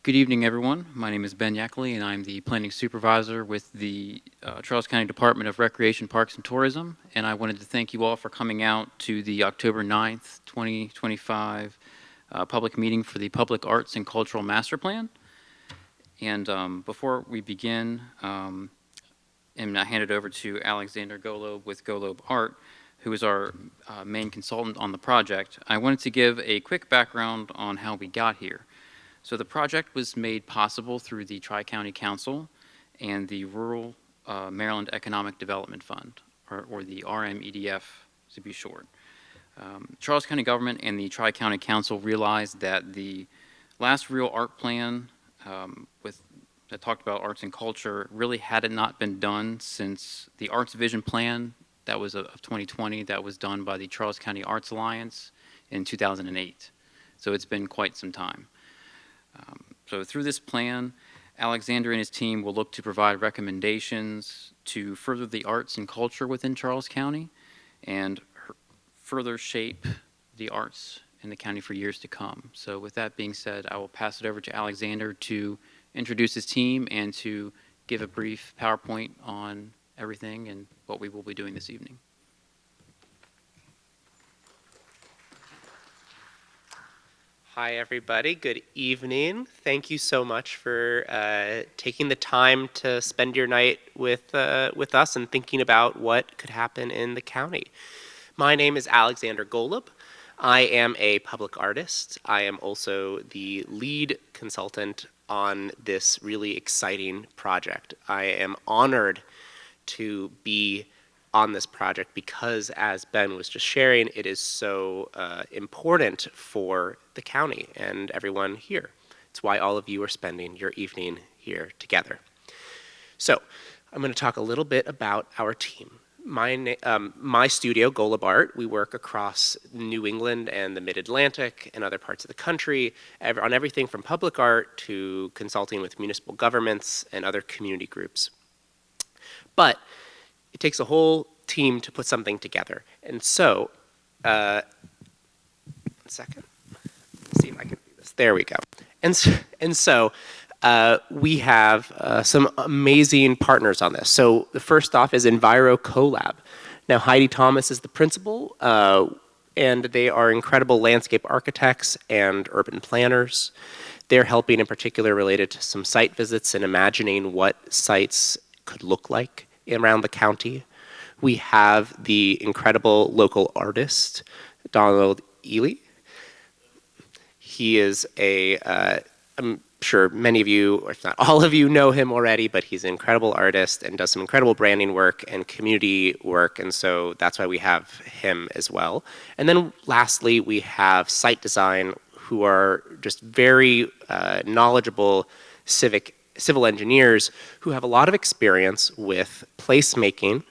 Good evening, everyone. My name is Ben Yackley, and I'm the Planning Supervisor with the Charles County Department of Recreation, Parks, and Tourism. And I wanted to thank you all for coming out to the October 9th, 2025 public meeting for the Public Arts and Cultural Master Plan. And before we begin, and I hand it over to Alexander Golob with Golob Art, who is our main consultant on the project, I wanted to give a quick background on how we got here. So the project was made possible through the Tri-County Council and the Rural Maryland Economic Development Fund, or the RMEDF to be short. Charles County government and the Tri-County Council realized that the last real art plan that talked about arts and culture really had not been done since the Arts Vision Plan that was of 2020 that was done by the Charles County Arts Alliance in 2008. So it's been quite some time. So through this plan, Alexander and his team will look to provide recommendations to further the arts and culture within Charles County and further shape the arts in the county for years to come. So with that being said, I will pass it over to Alexander to introduce his team and to give a brief PowerPoint on everything and what we will be doing this evening. Hi, everybody. Good evening. Thank you so much for taking the time to spend your night with us and thinking about what could happen in the county. My name is Alexander Golob. I am a public artist. I am also the lead consultant on this really exciting project. I am honored to be on this project because, as Ben was just sharing, it is so important for the county and everyone here. It's why all of you are spending your evening here together. So I'm going to talk a little bit about our team. My studio, Golob Art, we work across New England and the Mid-Atlantic and other parts of the country on everything from public art to consulting with municipal governments and other community groups. But it takes a whole team to put something together. And so, 1 second. Let's see if I can do this. There we go. And so we have some amazing partners on this. So the first off is Enviro Collab. Now Heidi Thomas is the principal, and they are incredible landscape architects and urban planners. They're helping in particular related to some site visits and imagining what sites could look like around the county. We have the incredible local artist, Donald Ely. He is I'm sure many of you, or if not all of you, know him already, but he's an incredible artist and does some incredible branding work and community work, and so that's why we have him as well. And then lastly, we have Site Design, who are just very knowledgeable civil engineers who have a lot of experience with placemaking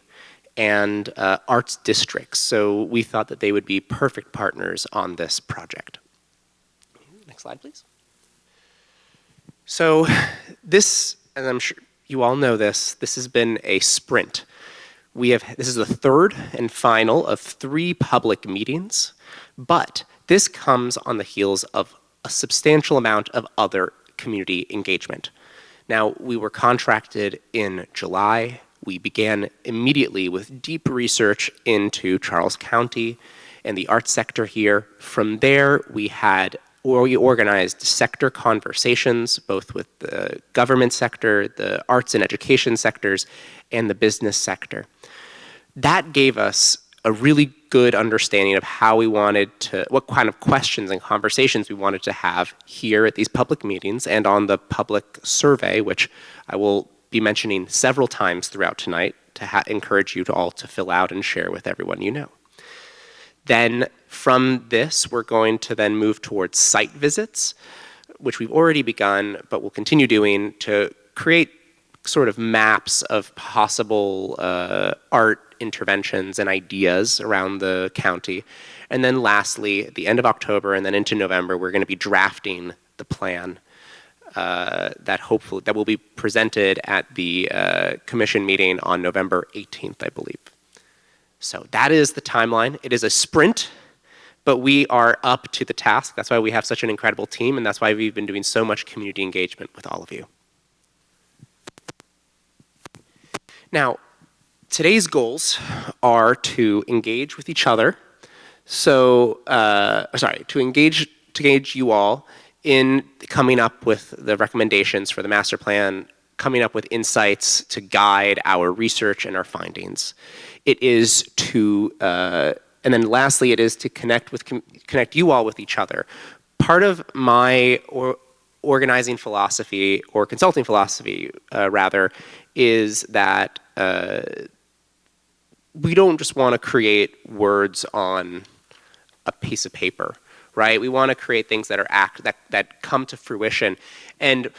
and arts districts. So we thought that they would be perfect partners on this project. Next slide, please. So this, and I'm sure you all know this has been a sprint. This is the third and final of 3 public meetings, but this comes on the heels of a substantial amount of other community engagement. Now, we were contracted in July. We began immediately with deep research into Charles County and the arts sector here. From there, we organized sector conversations, both with the government sector, the arts and education sectors, and the business sector. That gave us a really good understanding of how we wanted to, what kind of questions and conversations we wanted to have here at these public meetings and on the public survey, which I will be mentioning several times throughout tonight to encourage you to all to fill out and share with everyone you know. Then from this, we're going to then move towards site visits, which we've already begun, but we'll continue doing to create sort of maps of possible art interventions and ideas around the county. And then lastly, at the end of October and then into November, we're going to be drafting the plan that will be presented at the commission meeting on November 18th, I believe. So that is the timeline. It is a sprint, but we are up to the task. That's why we have such an incredible team, and that's why we've been doing so much community engagement with all of you. Now, today's goals are to engage with each other. So, to engage you all in coming up with the recommendations for the master plan, coming up with insights to guide our research and our findings. It is to, and then lastly, it is to connect you all with each other. Part of my organizing philosophy, or consulting philosophy, rather, is that we don't just want to create words on a piece of paper, right? We want to create things that are that come to fruition. And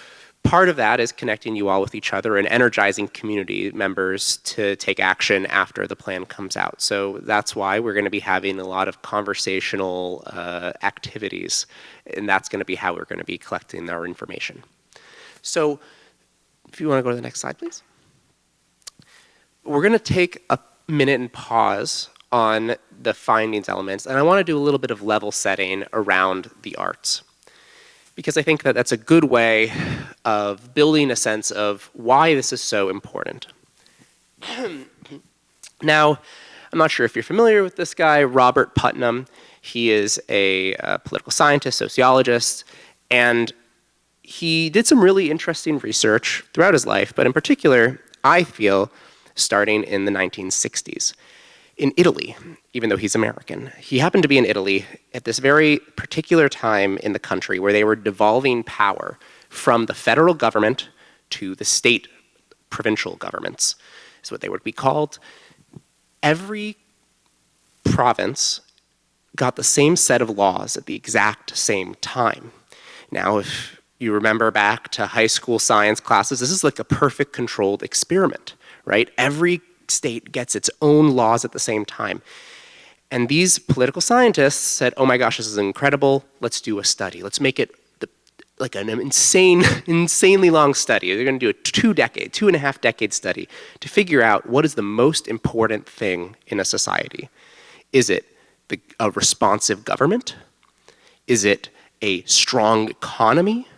part of that is connecting you all with each other and energizing community members to take action after the plan comes out. So that's why we're going to be having a lot of conversational activities, and that's going to be how we're going to be collecting our information. So if you want to go to the next slide, please. We're going to take a minute and pause on the findings elements, and I want to do a little bit of level setting around the arts, because I think that that's a good way of building a sense of why this is so important. Now, I'm not sure if you're familiar with this guy, Robert Putnam. He is a political scientist, sociologist, and he did some really interesting research throughout his life, but in particular, I feel, starting in the 1960s. In Italy, even though he's American. He happened to be in Italy at this very particular time in the country where they were devolving power from the federal government to the state provincial governments, is what they would be called. Every province got the same set of laws at the exact same time. Now, if you remember back to high school science classes, this is like a perfect controlled experiment, right? Every state gets its own laws at the same time. And these political scientists said, oh my gosh, this is incredible. Let's do a study. Let's make it like an insanely long study. They're going to do a 2.5 decade study to figure out what is the most important thing in a society. Is it a responsive government? Is it a strong economy?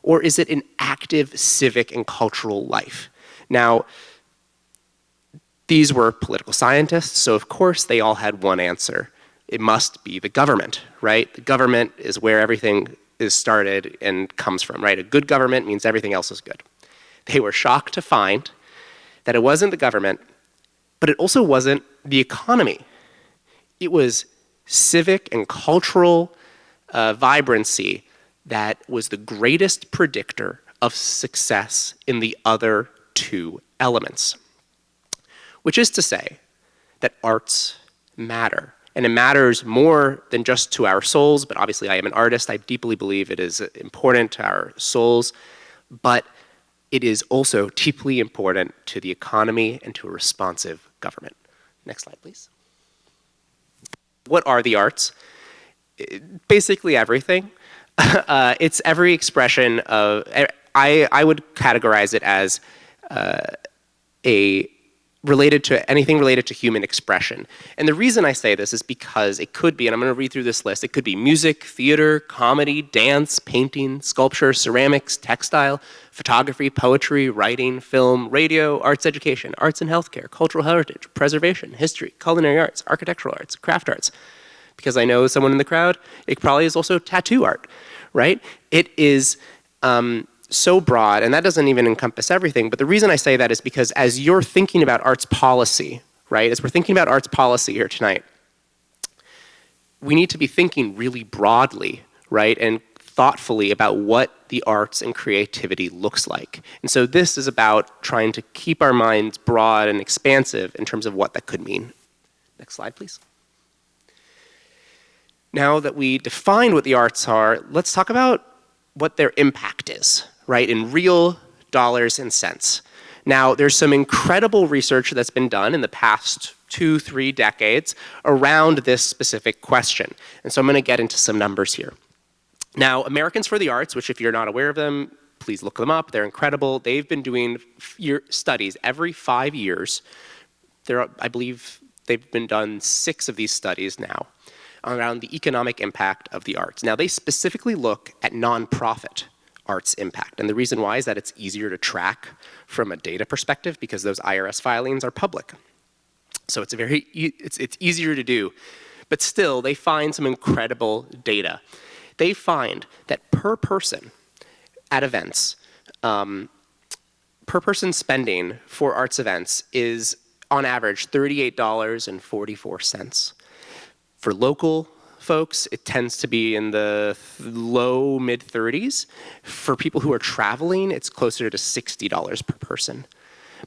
Or is it an active civic and cultural life? Now, these were political scientists, so of course they all had one answer. It must be the government, right? The government is where everything is started and comes from, right? A good government means everything else is good. They were shocked to find that it wasn't the government, but it also wasn't the economy. It was civic and cultural vibrancy that was the greatest predictor of success in the other two elements. Which is to say that arts matter. And it matters more than just to our souls, but obviously I am an artist. I deeply believe it is important to our souls, but it is also deeply important to the economy and to a responsive government. Next slide, please. What are the arts? Basically everything. It's every expression of, I would categorize it as anything related to human expression. And the reason I say this is because it could be, and I'm going to read through this list, it could be music, theater, comedy, dance, painting, sculpture, ceramics, textile, photography, poetry, writing, film, radio, arts education, arts and healthcare, cultural heritage, preservation, history, culinary arts, architectural arts, craft arts. Because I know someone in the crowd, it probably is also tattoo art, right? It is so broad, and that doesn't even encompass everything, but the reason I say that is because as you're thinking about arts policy, right, as we're thinking about arts policy here tonight, we need to be thinking really broadly, right, and thoughtfully about what the arts and creativity looks like. And so this is about trying to keep our minds broad and expansive in terms of what that could mean. Next slide, please. Now that we defined what the arts are, let's talk about what their impact is, right, in real dollars and cents. Now, there's some incredible research that's been done in the past 2-3 decades around this specific question. And so I'm going to get into some numbers here. Now, Americans for the Arts, which if you're not aware of them, please look them up. They're incredible. They've been doing studies every 5 years. I believe they've been done 6 of these studies now. around the economic impact of the arts. Now, they specifically look at nonprofit arts impact. And the reason why is that it's easier to track from a data perspective because those IRS filings are public. So it's it's easier to do. But still, they find some incredible data. They find that per person at events, per person spending for arts events is on average $38.44. For local folks, it tends to be in the low mid 30s. For people who are traveling, it's closer to $60 per person.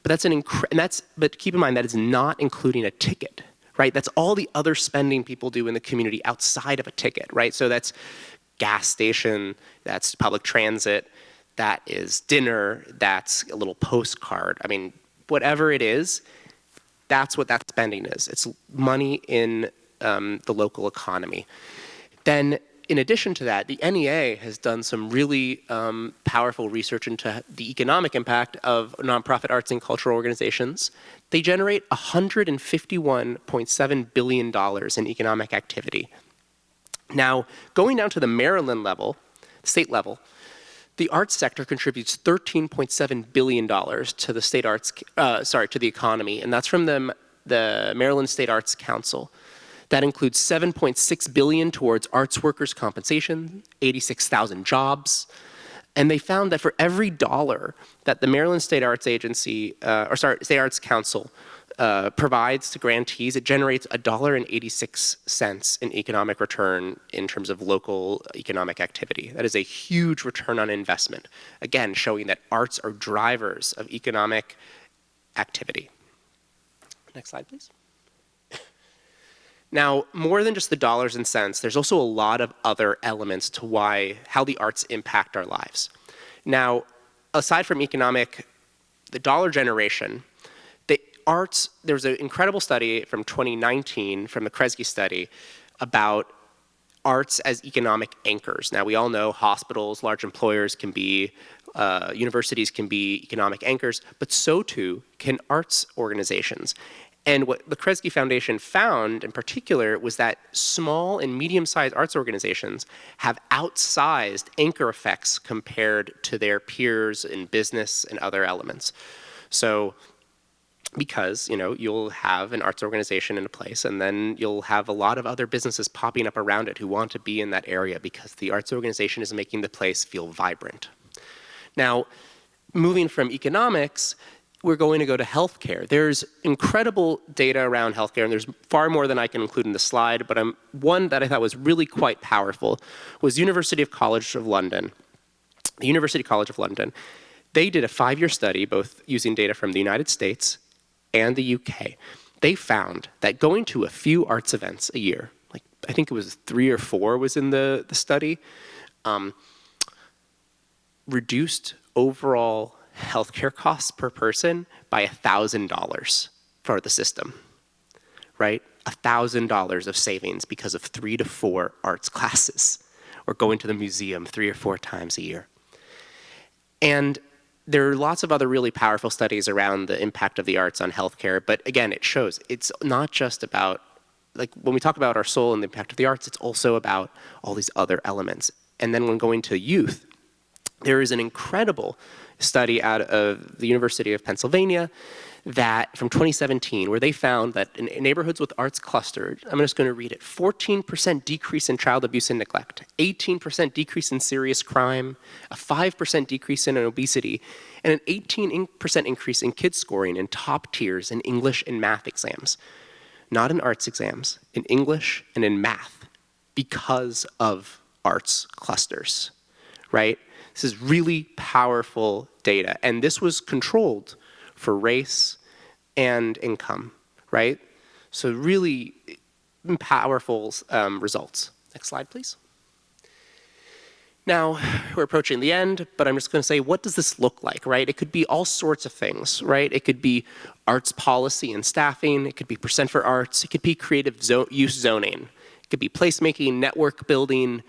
But but keep in mind that is not including a ticket, right? That's all the other spending people do in the community outside of a ticket, right? So that's gas station, that's public transit, that is dinner, that's a little postcard. I mean, whatever it is, that's what that spending is. It's money in the local economy. Then, in addition to that, the NEA has done some really powerful research into the economic impact of nonprofit arts and cultural organizations. They generate $151.7 billion in economic activity. Now, going down to the Maryland level, state level, the arts sector contributes $13.7 billion to the state arts, to the economy, and that's from the Maryland State Arts Council. That includes $7.6 billion towards arts workers' compensation, 86,000 jobs, and they found that for every dollar that the Maryland State Arts Agency, State Arts Council provides to grantees, it generates $1.86 in economic return in terms of local economic activity. That is a huge return on investment. Again, showing that arts are drivers of economic activity. Next slide, please. Now, more than just the dollars and cents, there's also a lot of other elements to how the arts impact our lives. Now, aside from the dollar generation, the arts, there was an incredible study from 2019 from the Kresge study about arts as economic anchors. Now, we all know hospitals, large employers can be, universities can be economic anchors, but so too can arts organizations. And what the Kresge Foundation found in particular was that small and medium-sized arts organizations have outsized anchor effects compared to their peers in business and other elements. So because, you'll have an arts organization in a place and then you'll have a lot of other businesses popping up around it who want to be in that area because the arts organization is making the place feel vibrant. Now, moving from economics, we're going to go to healthcare. There's incredible data around healthcare, and there's far more than I can include in the slide, but one that I thought was really quite powerful was University College of London. The University College of London, they did a 5-year study, both using data from the United States and the UK. They found that going to a few arts events a year, like I think it was 3 or 4 was in the study, reduced overall healthcare costs per person by $1,000 for the system, right? $1,000 of savings because of 3 to 4 arts classes or going to the museum 3 or 4 times a year. And there are lots of other really powerful studies around the impact of the arts on healthcare, but again, it shows it's not just about, like when we talk about our soul and the impact of the arts, it's also about all these other elements. And then when going to youth, there is an incredible study out of the University of Pennsylvania that from 2017 where they found that in neighborhoods with arts clustered, I'm just going to read it, 14% decrease in child abuse and neglect, 18% decrease in serious crime, a 5% decrease in obesity, and an 18% increase in kids scoring in top tiers in English and math exams. Not in arts exams, in English and in math, because of arts clusters, right? This is really powerful data, and this was controlled for race and income, right? So really powerful results. Next slide, please. Now, we're approaching the end, but I'm just going to say, what does this look like, right? It could be all sorts of things, right? It could be arts policy and staffing. It could be percent for arts. It could be creative use zoning. It could be placemaking, network building,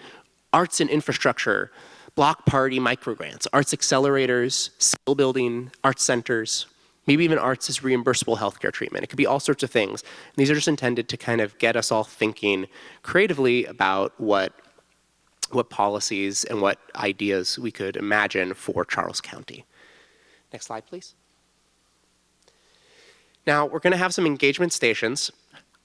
arts and infrastructure, block party microgrants, arts accelerators, skill building, arts centers, Maybe even arts is reimbursable healthcare treatment. It could be all sorts of things. And these are just intended to kind of get us all thinking creatively about what policies and what ideas we could imagine for Charles County. Next slide, please. Now, we're going to have some engagement stations.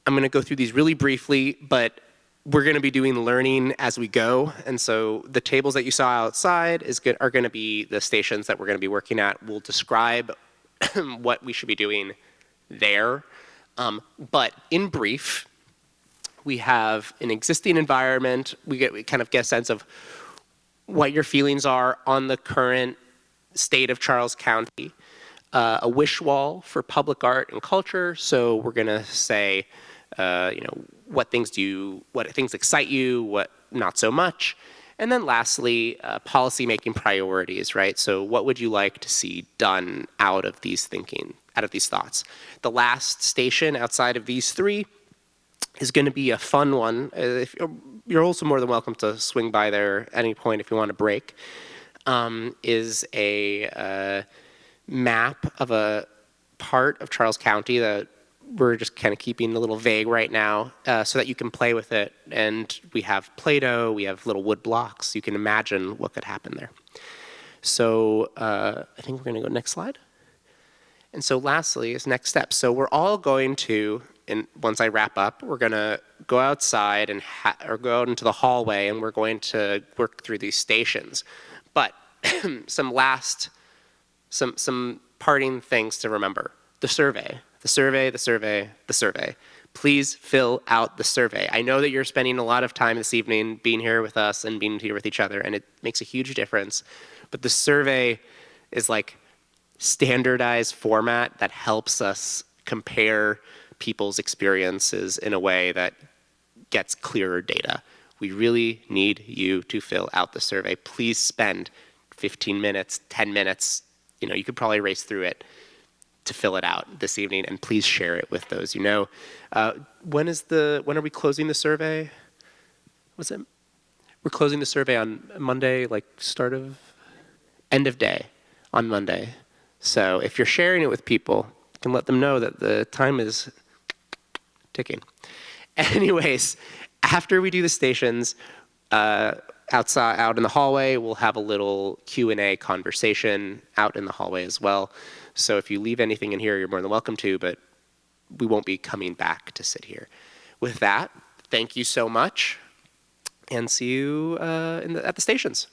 I'm going to go through these really briefly, but we're going to be doing learning as we go. And so the tables that you saw outside are going to be the stations that we're going to be working at. We'll describe what we should be doing there. But in brief, we have an existing environment. We kind of get a sense of what your feelings are on the current state of Charles County. A wish wall for public art and culture. So we're going to say, what things excite you, what not so much. And then lastly, policy-making priorities, right? So what would you like to see done out of these thoughts? The last station outside of these three is going to be a fun one. You're also more than welcome to swing by there at any point if you want a break. Is a map of a part of Charles County that we're just kind of keeping a little vague right now, so that you can play with it. And we have Play-Doh, we have little wood blocks. You can imagine what could happen there. So I think we're going to go next slide. And so lastly is next steps. So we're all going to, and once I wrap up, we're going to go outside and or go out into the hallway, and we're going to work through these stations. But some parting things to remember. The survey. Please fill out the survey. I know that you're spending a lot of time this evening being here with us and being here with each other, and it makes a huge difference. But the survey is like standardized format that helps us compare people's experiences in a way that gets clearer data. We really need you to fill out the survey. Please spend 15 minutes, 10 minutes, you could probably race through it to fill it out this evening, and please share it with those you know. When are we closing the survey? We're closing the survey on Monday, like end of day on Monday. So if you're sharing it with people, you can let them know that the time is ticking. Anyways, after we do the stations, out in the hallway, we'll have a little Q&A conversation out in the hallway as well. So if you leave anything in here, you're more than welcome to, but we won't be coming back to sit here. With that, thank you so much, and see you at the stations.